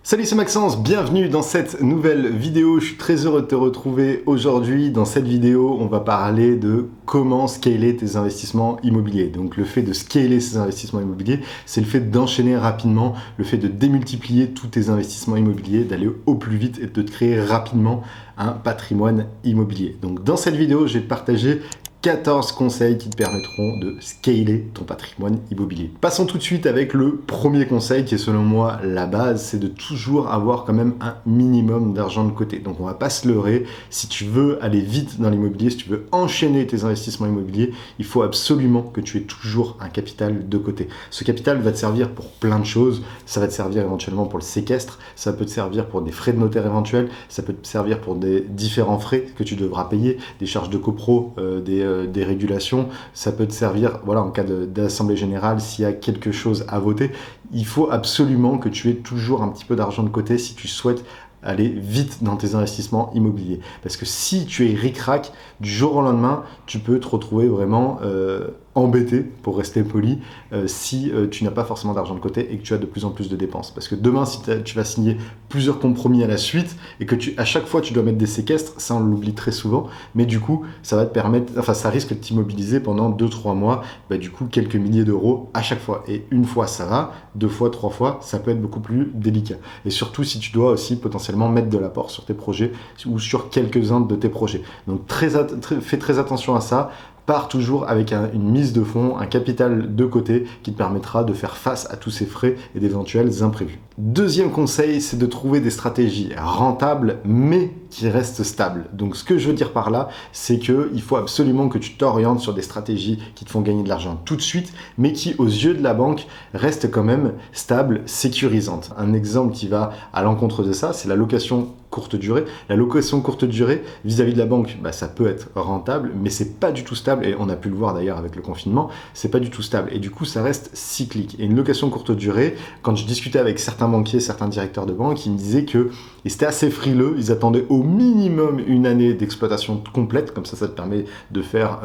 Salut, c'est Maxence, bienvenue dans cette nouvelle vidéo. Je suis très heureux de te retrouver aujourd'hui. Dans cette vidéo, on va parler de comment scaler tes investissements immobiliers. Donc le fait de scaler ces investissements immobiliers, c'est le fait d'enchaîner rapidement, le fait de démultiplier tous tes investissements immobiliers, d'aller au plus vite et de te créer rapidement un patrimoine immobilier. Donc dans cette vidéo, je vais te partager 14 conseils qui te permettront de scaler ton patrimoine immobilier. Passons tout de suite avec le premier conseil qui est selon moi la base, c'est de toujours avoir quand même un minimum d'argent de côté. Donc on va pas se leurrer, si tu veux aller vite dans l'immobilier, si tu veux enchaîner tes investissements immobiliers, il faut absolument que tu aies toujours un capital de côté. Ce capital va te servir pour plein de choses, ça va te servir éventuellement pour le séquestre, ça peut te servir pour des frais de notaire éventuels, ça peut te servir pour des différents frais que tu devras payer, des charges de copro, des régulations, ça peut te servir en cas d'assemblée générale s'il y a quelque chose à voter. Il faut absolument que tu aies toujours un petit peu d'argent de côté si tu souhaites aller vite dans tes investissements immobiliers. Parce que si tu es ric-rac, du jour au lendemain, tu peux te retrouver vraiment embêté, pour rester poli, si tu n'as pas forcément d'argent de côté et que tu as de plus en plus de dépenses. Parce que demain, si tu vas signer plusieurs compromis à la suite et que à chaque fois tu dois mettre des séquestres, ça on l'oublie très souvent, mais du coup, ça va te permettre, ça risque de t'immobiliser pendant 2-3 mois, du coup, quelques milliers d'euros à chaque fois. Et une fois, ça va, 2 fois, 3 fois, ça peut être beaucoup plus délicat. Et surtout, si tu dois aussi potentiellement mettre de l'apport sur tes projets ou sur quelques-uns de tes projets. Donc, fais très attention à ça. Pars toujours avec une mise de fonds, un capital de côté qui te permettra de faire face à tous ces frais et d'éventuels imprévus. Deuxième conseil, c'est de trouver des stratégies rentables mais qui restent stables. Donc ce que je veux dire par là, c'est qu'il faut absolument que tu t'orientes sur des stratégies qui te font gagner de l'argent tout de suite, mais qui aux yeux de la banque restent quand même stables, sécurisantes. Un exemple qui va à l'encontre de ça, c'est la location courte durée. La location courte durée, vis-à-vis de la banque, ça peut être rentable, mais c'est pas du tout stable, et on a pu le voir d'ailleurs avec le confinement, c'est pas du tout stable, et du coup ça reste cyclique. Et une location courte durée, quand je discutais avec certains banquiers, certains directeurs de banque, ils me disaient que ils étaient assez frileux, ils attendaient au minimum une année d'exploitation complète, comme ça te permet de faire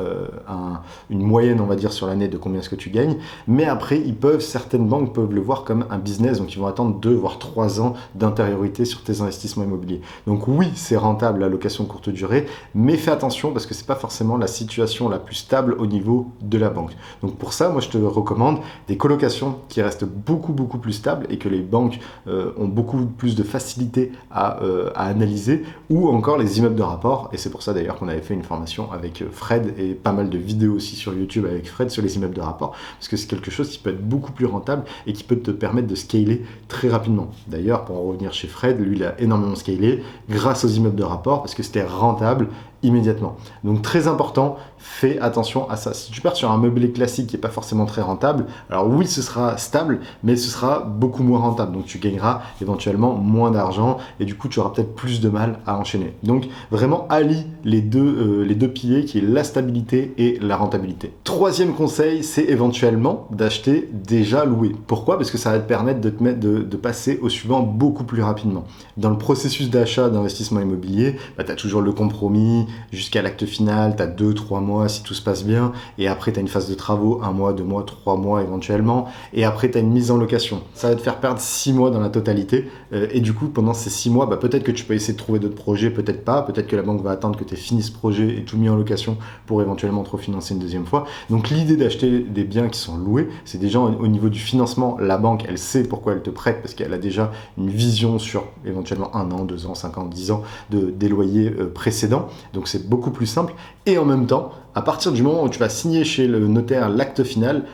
une moyenne, on va dire, sur l'année de combien est-ce que tu gagnes, mais après, certaines banques peuvent le voir comme un business, donc ils vont attendre 2 voire 3 ans d'antériorité sur tes investissements immobiliers. Donc oui, c'est rentable la location courte durée, mais fais attention parce que c'est pas forcément la situation la plus stable au niveau de la banque. Donc pour ça, moi je te recommande des colocations qui restent beaucoup plus stables et que les banques ont beaucoup plus de facilité à analyser, ou encore les immeubles de rapport, et c'est pour ça d'ailleurs qu'on avait fait une formation avec Fred et pas mal de vidéos aussi sur YouTube avec Fred sur les immeubles de rapport, parce que c'est quelque chose qui peut être beaucoup plus rentable et qui peut te permettre de scaler très rapidement. D'ailleurs, pour en revenir chez Fred, lui il a énormément scalé grâce aux immeubles de rapport parce que c'était rentable immédiatement. Donc très important, fais attention à ça. Si tu pars sur un meublé classique qui n'est pas forcément très rentable, alors oui, ce sera stable, mais ce sera beaucoup moins rentable. Donc tu gagneras éventuellement moins d'argent et du coup, tu auras peut-être plus de mal à enchaîner. Donc vraiment, allie les deux piliers qui est la stabilité et la rentabilité. Troisième conseil, c'est éventuellement d'acheter déjà loué. Pourquoi? Parce que ça va te permettre de passer au suivant beaucoup plus rapidement. Dans le processus d'achat d'investissement immobilier, tu as toujours le compromis, jusqu'à l'acte final, tu as 2-3 mois si tout se passe bien, et après tu as une phase de travaux, 1 mois, 2 mois, 3 mois éventuellement, et après tu as une mise en location. Ça va te faire perdre 6 mois dans la totalité, et du coup pendant ces 6 mois, peut-être que tu peux essayer de trouver d'autres projets, peut-être pas, peut-être que la banque va attendre que tu aies fini ce projet et tout mis en location pour éventuellement te refinancer une deuxième fois. Donc l'idée d'acheter des biens qui sont loués, c'est déjà au niveau du financement, la banque elle sait pourquoi elle te prête, parce qu'elle a déjà une vision sur éventuellement 1 an, 2 ans, 5 ans, 10 ans des loyers précédents. Donc c'est beaucoup plus simple, et en même temps, à partir du moment où tu vas signer chez le notaire l'acte final,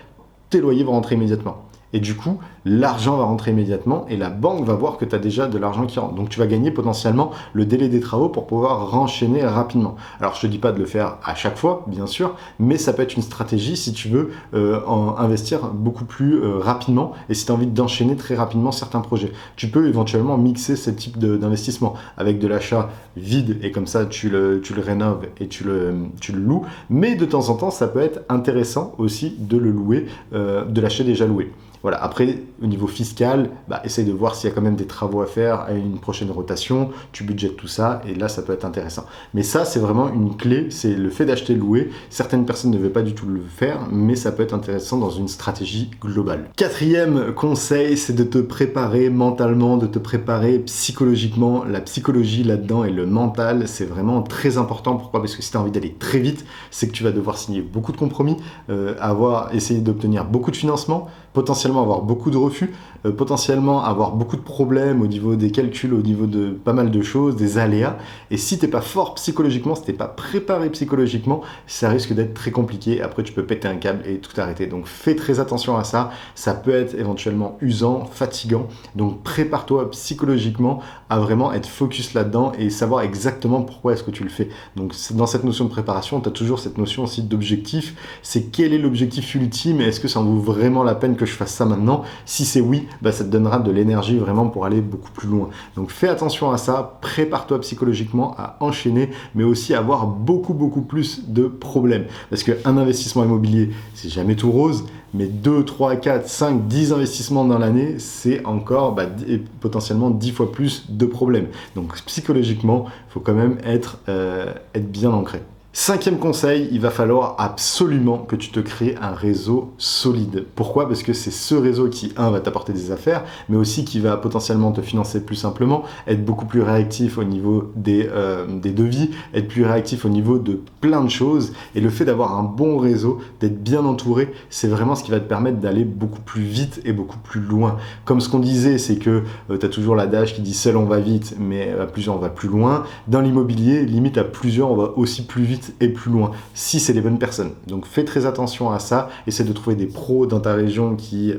tes loyers vont rentrer immédiatement. Et du coup, l'argent va rentrer immédiatement et la banque va voir que tu as déjà de l'argent qui rentre. Donc tu vas gagner potentiellement le délai des travaux pour pouvoir renchaîner rapidement. Alors je te dis pas de le faire à chaque fois, bien sûr, mais ça peut être une stratégie si tu veux investir beaucoup plus rapidement et si tu as envie d'enchaîner très rapidement certains projets. Tu peux éventuellement mixer ce type d'investissement avec de l'achat vide et comme ça tu le rénoves et tu le loues. Mais de temps en temps, ça peut être intéressant aussi de le louer, de l'acheter déjà loué. Voilà. Après, au niveau fiscal, essaye de voir s'il y a quand même des travaux à faire à une prochaine rotation, tu budgètes tout ça, et là, ça peut être intéressant. Mais ça, c'est vraiment une clé, c'est le fait d'acheter louer. Certaines personnes ne veulent pas du tout le faire, mais ça peut être intéressant dans une stratégie globale. Quatrième conseil, c'est de te préparer mentalement, de te préparer psychologiquement. La psychologie là-dedans et le mental, c'est vraiment très important. Pourquoi? Parce que si tu as envie d'aller très vite, c'est que tu vas devoir signer beaucoup de compromis, essayer d'obtenir beaucoup de financement, potentiellement avoir beaucoup de refus, potentiellement avoir beaucoup de problèmes au niveau des calculs, au niveau de pas mal de choses, des aléas. Et si t'es pas fort psychologiquement, si t'es pas préparé psychologiquement, ça risque d'être très compliqué. Après, tu peux péter un câble et tout arrêter. Donc, fais très attention à ça. Ça peut être éventuellement usant, fatigant. Donc, prépare-toi psychologiquement à vraiment être focus là-dedans et savoir exactement pourquoi est-ce que tu le fais. Donc, dans cette notion de préparation, tu as toujours cette notion aussi d'objectif. C'est quel est l'objectif ultime et est-ce que ça en vaut vraiment la peine que je fasse ça maintenant? Si c'est oui, ça te donnera de l'énergie vraiment pour aller beaucoup plus loin. Donc fais attention à ça, prépare-toi psychologiquement à enchaîner, mais aussi à avoir beaucoup plus de problèmes. Parce qu'un investissement immobilier, c'est jamais tout rose, mais 2, 3, 4, 5, 10 investissements dans l'année, c'est encore potentiellement 10 fois plus de problèmes. Donc psychologiquement, il faut quand même être bien ancré. Cinquième conseil, il va falloir absolument que tu te crées un réseau solide. Pourquoi? Parce que c'est ce réseau qui, va t'apporter des affaires, mais aussi qui va potentiellement te financer plus simplement, être beaucoup plus réactif au niveau des devis, être plus réactif au niveau de plein de choses. Et le fait d'avoir un bon réseau, d'être bien entouré, c'est vraiment ce qui va te permettre d'aller beaucoup plus vite et beaucoup plus loin. Comme ce qu'on disait, c'est que tu as toujours l'adage qui dit « seul on va vite, mais à plusieurs on va plus loin ». Dans l'immobilier, limite à plusieurs on va aussi plus vite et plus loin, si c'est les bonnes personnes. Donc fais très attention à ça, essaie de trouver des pros dans ta région qui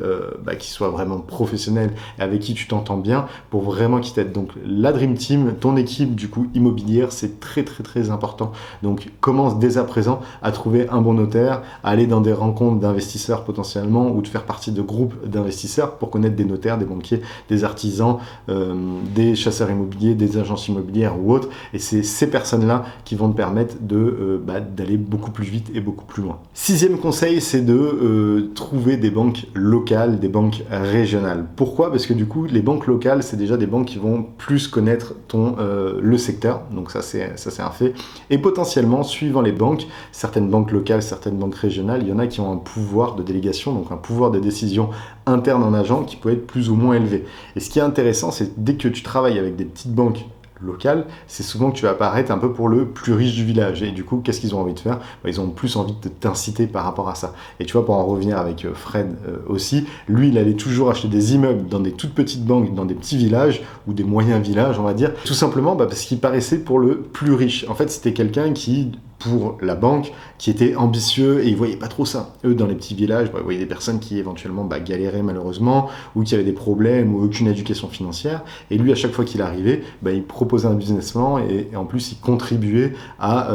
soient vraiment professionnels et avec qui tu t'entends bien pour vraiment qu'ils t'aident. Donc la Dream Team, ton équipe du coup immobilière, c'est très important. Donc commence dès à présent à trouver un bon notaire, à aller dans des rencontres d'investisseurs potentiellement ou de faire partie de groupes d'investisseurs pour connaître des notaires, des banquiers, des artisans, des chasseurs immobiliers, des agences immobilières ou autres. Et c'est ces personnes-là qui vont te permettre d'aller beaucoup plus vite et beaucoup plus loin. Sixième conseil, c'est de trouver des banques locales, des banques régionales. Pourquoi? Parce que du coup, les banques locales, c'est déjà des banques qui vont plus connaître le secteur. Donc ça, c'est un fait. Et potentiellement, suivant les banques, certaines banques locales, certaines banques régionales, il y en a qui ont un pouvoir de délégation, donc un pouvoir de décision interne en agent qui peut être plus ou moins élevé. Et ce qui est intéressant, c'est dès que tu travailles avec des petites banques locales, c'est souvent que tu vas apparaître un peu pour le plus riche du village. Et du coup, qu'est-ce qu'ils ont envie de faire? Ils ont plus envie de t'inciter par rapport à ça. Et tu vois, pour en revenir avec Fred aussi, lui, il allait toujours acheter des immeubles dans des toutes petites banques, dans des petits villages, ou des moyens villages, on va dire, tout simplement parce qu'il paraissait pour le plus riche. En fait, c'était quelqu'un qui, pour la banque, qui était ambitieux et ils voyaient pas trop ça. Eux, dans les petits villages, ils voyaient des personnes qui éventuellement galéraient malheureusement ou qui avaient des problèmes ou aucune éducation financière. Et lui, à chaque fois qu'il arrivait, il proposait un business plan et en plus, il contribuait à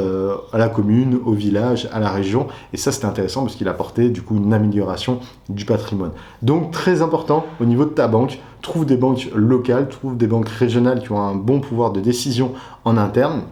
la commune, au village, à la région. Et ça, c'était intéressant parce qu'il apportait du coup une amélioration du patrimoine. Donc, très important au niveau de ta banque, trouve des banques locales, trouve des banques régionales qui ont un bon pouvoir de décision en interne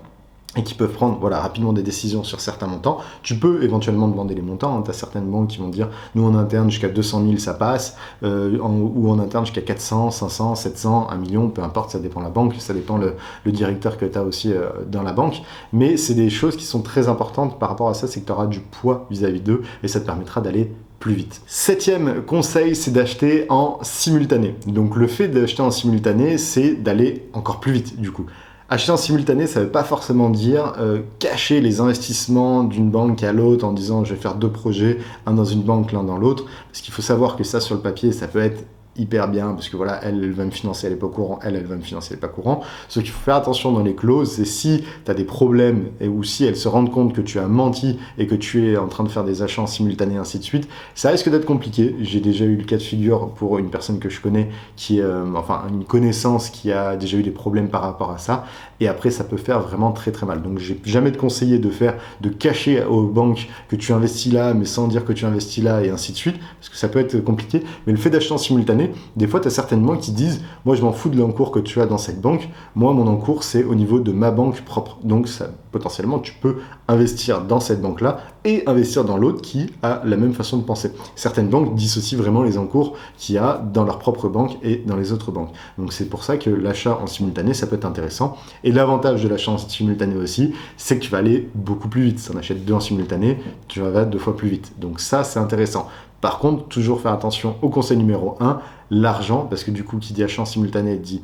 et qui peuvent prendre rapidement des décisions sur certains montants. Tu peux éventuellement demander les montants. Tu as certaines banques qui vont dire « nous en interne jusqu'à 200 000 ça passe ou en interne jusqu'à 400, 500, 700, 1 million, peu importe, ça dépend de la banque, ça dépend le directeur que tu as aussi dans la banque. Mais c'est des choses qui sont très importantes par rapport à ça, c'est que tu auras du poids vis-à-vis d'eux et ça te permettra d'aller plus vite. Septième conseil, c'est d'acheter en simultané. Donc le fait d'acheter en simultané, c'est d'aller encore plus vite du coup. Acheter en simultané, ça ne veut pas forcément dire cacher les investissements d'une banque à l'autre en disant je vais faire 2 projets, un dans une banque, l'un dans l'autre. Parce qu'il faut savoir que ça, sur le papier, ça peut être hyper bien parce que elle va me financer, elle n'est pas au courant, elle va me financer, elle n'est pas au courant. Ce qu'il faut faire attention dans les clauses, c'est si tu as des problèmes ou si elles se rendent compte que tu as menti et que tu es en train de faire des achats en simultané, ainsi de suite, ça risque d'être compliqué. J'ai déjà eu le cas de figure pour une personne que je connais une connaissance qui a déjà eu des problèmes par rapport à ça et après ça peut faire vraiment très mal. Donc j'ai jamais conseillé de cacher aux banques que tu investis là mais sans dire que tu investis là et ainsi de suite parce que ça peut être compliqué, mais le fait d'acheter en simultané, simultanée. Des fois, tu as certaines banques qui disent, moi je m'en fous de l'encours que tu as dans cette banque, moi mon encours c'est au niveau de ma banque propre. Donc potentiellement tu peux investir dans cette banque-là et investir dans l'autre qui a la même façon de penser. Certaines banques dissocient vraiment les encours qu'il y a dans leur propre banque et dans les autres banques. Donc c'est pour ça que l'achat en simultané, ça peut être intéressant. Et l'avantage de l'achat en simultané aussi, c'est que tu vas aller beaucoup plus vite. Si on achète 2 en simultané, tu vas 2 fois plus vite. Donc ça, c'est intéressant. Par contre, toujours faire attention au conseil numéro 1, l'argent, parce que du coup, qui dit achat en simultané dit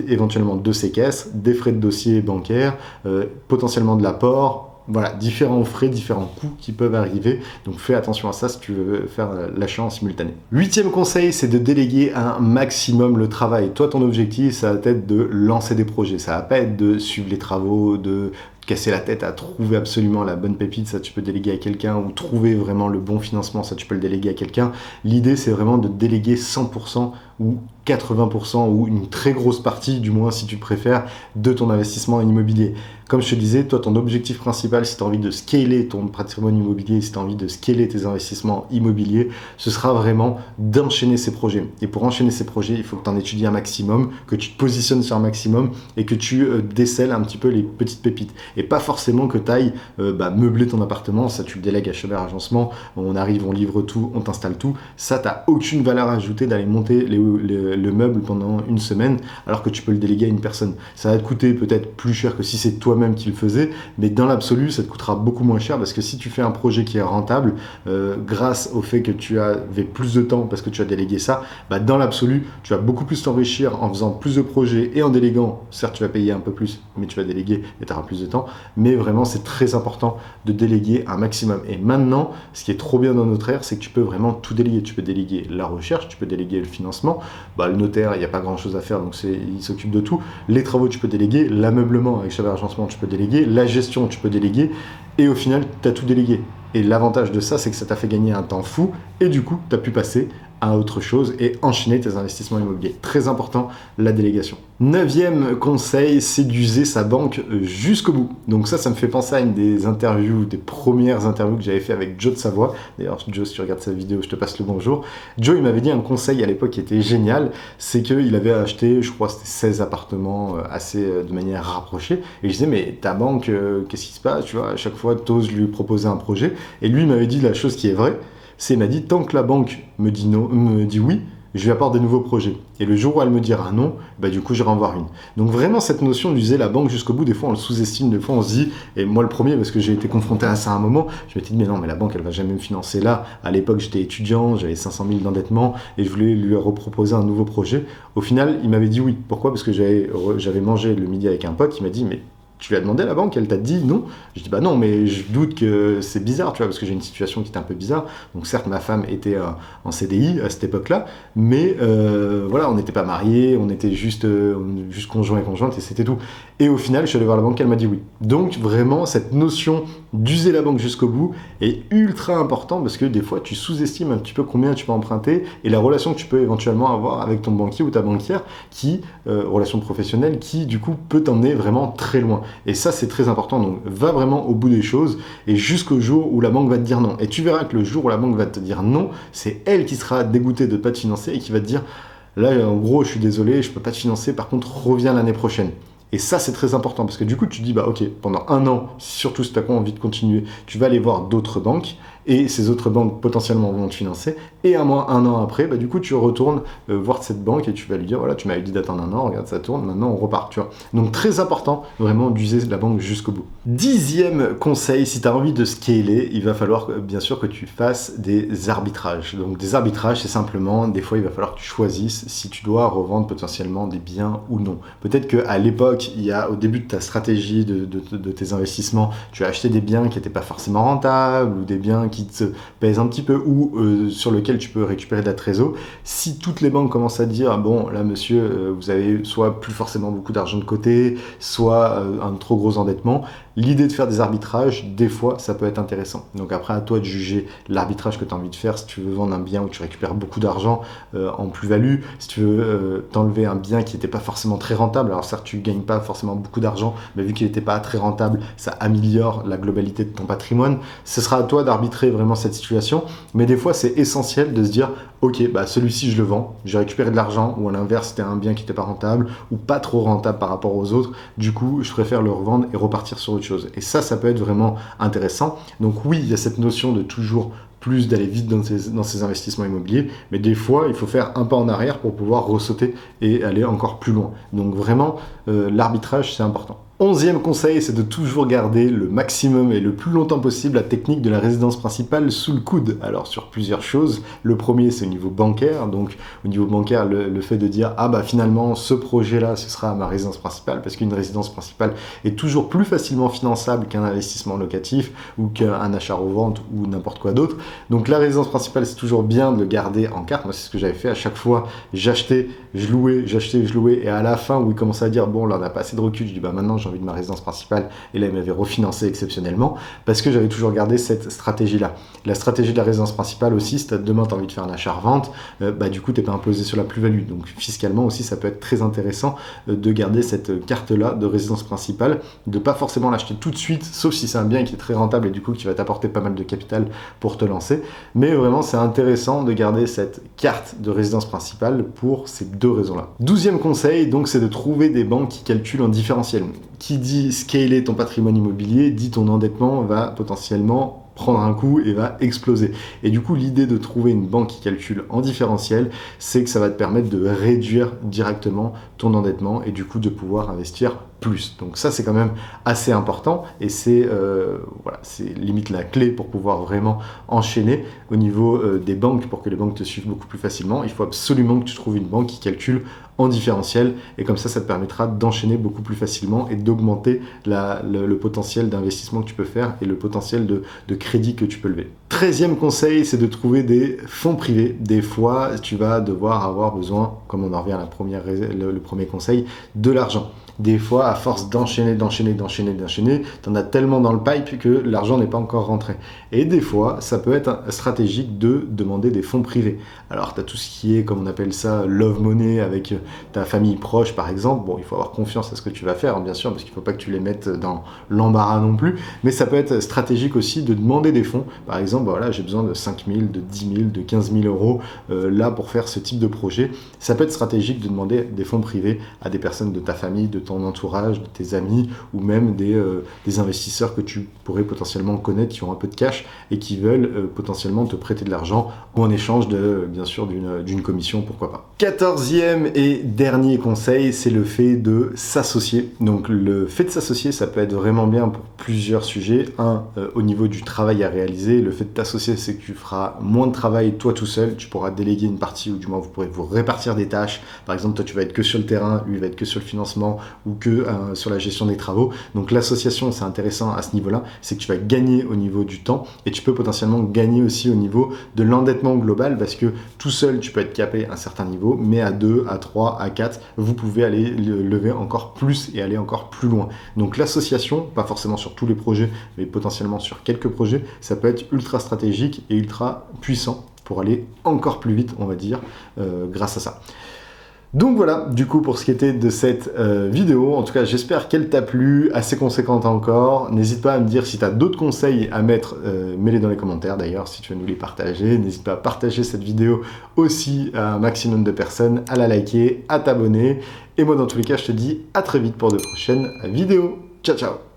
éventuellement de séquestre, des frais de dossier bancaire, potentiellement de l'apport, voilà, différents frais, différents coûts qui peuvent arriver. Donc fais attention à ça si tu veux faire l'achat en simultané. 8e conseil, c'est de déléguer un maximum le travail. Toi, ton objectif, ça va être de lancer des projets. Ça va pas être de suivre les travaux, de casser la tête à trouver absolument la bonne pépite, ça tu peux déléguer à quelqu'un, ou trouver vraiment le bon financement, ça tu peux le déléguer à quelqu'un. L'idée, c'est vraiment de déléguer 100% ou 80% ou une très grosse partie, du moins si tu préfères, de ton investissement immobilier. Comme je te disais, toi, ton objectif principal, si tu as envie de scaler ton patrimoine immobilier, si tu as envie de scaler tes investissements immobiliers, ce sera vraiment d'enchaîner ces projets. Et pour enchaîner ces projets, il faut que tu en étudies un maximum, que tu te positionnes sur un maximum et que tu décèles un petit peu les petites pépites. Et pas forcément que tu ailles meubler ton appartement, ça tu le délègues à Chabert Agencement, on arrive, on livre tout, on t'installe tout. Ça, tu n'as aucune valeur ajoutée d'aller monter le meuble pendant une semaine, alors que tu peux le déléguer à une personne. Ça va te coûter peut-être plus cher que si c'est toi-même qui le faisais, mais dans l'absolu, ça te coûtera beaucoup moins cher, parce que si tu fais un projet qui est rentable, grâce au fait que tu avais plus de temps parce que tu as délégué ça, dans l'absolu, tu vas beaucoup plus t'enrichir en faisant plus de projets et en déléguant. Certes, tu vas payer un peu plus, mais tu vas déléguer et tu auras plus de temps. Mais vraiment, c'est très important de déléguer un maximum. Et maintenant, ce qui est trop bien dans notre ère, c'est que tu peux vraiment tout déléguer. Tu peux déléguer la recherche, tu peux déléguer le financement. Le notaire, il n'y a pas grand-chose à faire, donc il s'occupe de tout. Les travaux, tu peux déléguer. L'ameublement avec Chabert Agencement, tu peux déléguer. La gestion, tu peux déléguer. Et au final, tu as tout délégué. Et l'avantage de ça, c'est que ça t'a fait gagner un temps fou. Et du coup, tu as pu passer à autre chose et enchaîner tes investissements immobiliers. Très important, la délégation. 9e conseil, c'est d'user sa banque jusqu'au bout. Donc ça me fait penser à une des premières interviews que j'avais fait avec Joe de Savoie. D'ailleurs, Joe, si tu regardes cette vidéo, je te passe le bonjour. Joe, il m'avait dit un conseil à l'époque qui était génial, c'est qu'il avait acheté, je crois, c'était 16 appartements de manière rapprochée. Et je disais, mais ta banque, qu'est-ce qui se passe? Tu vois, à chaque fois, tu oses lui proposer un projet. Et lui, il m'avait dit la chose qui est vraie, il m'a dit, tant que la banque me dit non, me dit oui, je lui apporte des nouveaux projets. Et le jour où elle me dira non, du coup, je vais en voir une. Donc vraiment, cette notion d'user la banque jusqu'au bout, des fois, on le sous-estime, des fois, on se dit, et moi le premier, parce que j'ai été confronté à ça à un moment, je m'étais dit, mais non, mais la banque, elle va jamais me financer là. À l'époque, j'étais étudiant, j'avais 500 000 d'endettement, et je voulais lui reproposer un nouveau projet. Au final, il m'avait dit oui. Pourquoi? Parce que j'avais mangé le midi avec un pote, il m'a dit, mais tu lui as demandé à la banque, elle t'a dit non. Je dis non, mais je doute que c'est bizarre, tu vois, parce que j'ai une situation qui était un peu bizarre. Donc certes, ma femme était en CDI à cette époque-là, mais voilà, on n'était pas mariés, on était juste conjoint et conjointe et c'était tout. Et au final, je suis allé voir la banque, elle m'a dit oui. Donc vraiment, cette notion d'user la banque jusqu'au bout est ultra important, parce que des fois, tu sous-estimes un petit peu combien tu peux emprunter et la relation que tu peux éventuellement avoir avec ton banquier ou ta banquière, relation professionnelle, qui du coup peut t'emmener vraiment très loin. Et ça, c'est très important. Donc, va vraiment au bout des choses et jusqu'au jour où la banque va te dire non. Et tu verras que le jour où la banque va te dire non, c'est elle qui sera dégoûtée de ne pas te financer et qui va te dire, là, en gros, je suis désolé, je ne peux pas te financer, par contre, reviens l'année prochaine. Et ça, c'est très important, parce que du coup, tu dis, ok, pendant un an, surtout si tu as envie de continuer, tu vas aller voir d'autres banques, et ces autres banques potentiellement vont te financer, et un an après, du coup, tu retournes voir cette banque, et tu vas lui dire, voilà, tu m'avais dit d'attendre un an, regarde, ça tourne, maintenant on repart, tu vois. Donc, très important, vraiment, d'user la banque jusqu'au bout. 10e conseil, si tu as envie de scaler, il va falloir, bien sûr, que tu fasses des arbitrages. Donc, des arbitrages, c'est simplement, des fois, il va falloir que tu choisisses si tu dois revendre potentiellement des biens ou non. Peut-être qu'à l'époque, au début de ta stratégie de tes investissements, tu as acheté des biens qui n'étaient pas forcément rentables, ou des biens qui te pèsent un petit peu, ou sur lesquels tu peux récupérer de la trésor. Si toutes les banques commencent à dire, bon là monsieur, vous avez soit plus forcément beaucoup d'argent de côté, soit un trop gros endettement, l'idée de faire des arbitrages, des fois, ça peut être intéressant. Donc après, à toi de juger l'arbitrage que tu as envie de faire. Si tu veux vendre un bien où tu récupères beaucoup d'argent en plus-value, si tu veux t'enlever un bien qui n'était pas forcément très rentable, alors certes, tu ne gagnes pas forcément beaucoup d'argent, mais vu qu'il n'était pas très rentable, ça améliore la globalité de ton patrimoine. Ce sera à toi d'arbitrer vraiment cette situation, mais des fois, c'est essentiel différentiel de se dire ok, bah celui-ci je le vends, j'ai récupéré de l'argent, ou à l'inverse c'était un bien qui n'était pas rentable ou pas trop rentable par rapport aux autres, du coup je préfère le revendre et repartir sur autre chose. Et ça peut être vraiment intéressant. Donc oui, il y a cette notion de toujours plus d'aller vite dans ces investissements immobiliers, mais des fois il faut faire un pas en arrière pour pouvoir ressauter et aller encore plus loin. Donc vraiment l'arbitrage c'est important. 11e conseil, c'est de toujours garder le maximum et le plus longtemps possible la technique de la résidence principale sous le coude. Alors sur plusieurs choses, le premier c'est au niveau bancaire, donc au niveau bancaire le fait de dire ah bah finalement ce projet là ce sera ma résidence principale, parce qu'une résidence principale est toujours plus facilement finançable qu'un investissement locatif ou qu'un achat-revente ou n'importe quoi d'autre. Donc la résidence principale c'est toujours bien de le garder en carte. Moi c'est ce que j'avais fait à chaque fois, j'achetais, je louais, et à la fin où il commençait à dire bon là on n'a pas assez de recul, je dis bah maintenant j'ai envie de ma résidence principale, et là il m'avait refinancé exceptionnellement parce que j'avais toujours gardé cette stratégie là. La stratégie de la résidence principale aussi, si demain tu as envie de faire un achat-revente, bah du coup tu n'es pas imposé sur la plus-value, donc fiscalement aussi ça peut être très intéressant de garder cette carte là de résidence principale, de pas forcément l'acheter tout de suite, sauf si c'est un bien qui est très rentable et du coup qui va t'apporter pas mal de capital pour te lancer, mais vraiment c'est intéressant de garder cette carte de résidence principale pour ces deux raisons là. 12e conseil, donc c'est de trouver des banques qui calculent en différentiel. Qui dit scaler ton patrimoine immobilier, dit ton endettement va potentiellement prendre un coup et va exploser. Et du coup, l'idée de trouver une banque qui calcule en différentiel, c'est que ça va te permettre de réduire directement ton endettement et du coup de pouvoir investir plus. Donc ça, c'est quand même assez important et c'est voilà, c'est limite la clé pour pouvoir vraiment enchaîner au niveau des banques, pour que les banques te suivent beaucoup plus facilement. Il faut absolument que tu trouves une banque qui calcule en différentiel et comme ça te permettra d'enchaîner beaucoup plus facilement et d'augmenter le potentiel d'investissement que tu peux faire et le potentiel de crédit que tu peux lever. 13e conseil, c'est de trouver des fonds privés. Des fois, tu vas devoir avoir besoin, comme on en revient à le premier conseil, de l'argent. Des fois, à force d'enchaîner, tu en as tellement dans le pipe que l'argent n'est pas encore rentré. Et des fois, ça peut être stratégique de demander des fonds privés. Alors, tu as tout ce qui est, comme on appelle ça, love money avec ta famille proche, par exemple. Bon, il faut avoir confiance à ce que tu vas faire, bien sûr, parce qu'il ne faut pas que tu les mettes dans l'embarras non plus. Mais ça peut être stratégique aussi de demander des fonds. Par exemple, voilà, j'ai besoin de 5 000, de 10 000, de 15 000 euros là pour faire ce type de projet. Ça peut être stratégique de demander des fonds privés à des personnes de ta famille, de ton entourage, de tes amis ou même des investisseurs que tu pourrais potentiellement connaître qui ont un peu de cash et qui veulent potentiellement te prêter de l'argent ou en échange bien sûr d'une commission, pourquoi pas. 14e et dernier conseil, c'est le fait de s'associer. Donc le fait de s'associer, ça peut être vraiment bien pour plusieurs sujets. Au niveau du travail à réaliser, le fait de t'associer, c'est que tu feras moins de travail toi tout seul, tu pourras déléguer une partie ou du moins vous pourrez vous répartir des tâches. Par exemple, toi tu vas être que sur le terrain, lui va être que sur le financement ou que sur la gestion des travaux. Donc l'association, c'est intéressant à ce niveau-là, c'est que tu vas gagner au niveau du temps et tu peux potentiellement gagner aussi au niveau de l'endettement global parce que tout seul, tu peux être capé à un certain niveau, mais à 2, à 3, à 4, vous pouvez aller lever encore plus et aller encore plus loin. Donc l'association, pas forcément sur tous les projets, mais potentiellement sur quelques projets, ça peut être ultra stratégique et ultra puissant pour aller encore plus vite, on va dire, grâce à ça. Donc voilà, du coup, pour ce qui était de cette vidéo, en tout cas, j'espère qu'elle t'a plu, assez conséquente encore. N'hésite pas à me dire si tu as d'autres conseils à mettre, mets-les dans les commentaires d'ailleurs, si tu veux nous les partager. N'hésite pas à partager cette vidéo aussi à un maximum de personnes, à la liker, à t'abonner. Et moi, dans tous les cas, je te dis à très vite pour de prochaines vidéos. Ciao, ciao!